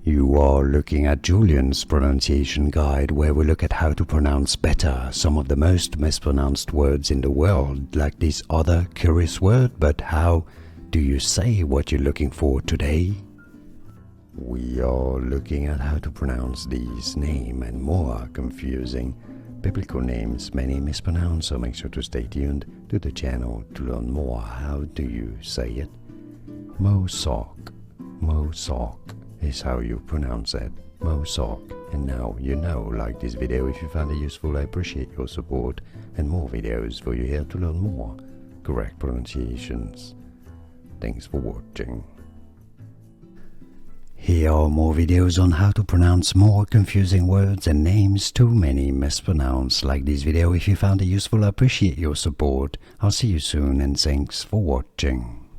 You are looking at Julian's pronunciation guide, where we look at how to pronounce better some of the most mispronounced words in the world, like this other curious word. But how do you say what you're looking for today? We are looking at how to pronounce these name and more confusing biblical names many mispronounce, so make sure to stay tuned to the channel to learn more. How do you say it? Mosoch. Mosoch is how you pronounce it. Mosoch. And now you know. Like this video if you found it useful. I appreciate your support, and more videos for you here to learn more correct pronunciations. Thanks for watching. Here are more videos on how to pronounce more confusing words and names too many mispronounced. Like this video if you found it useful. I appreciate your support. I'll see you soon, and thanks for watching.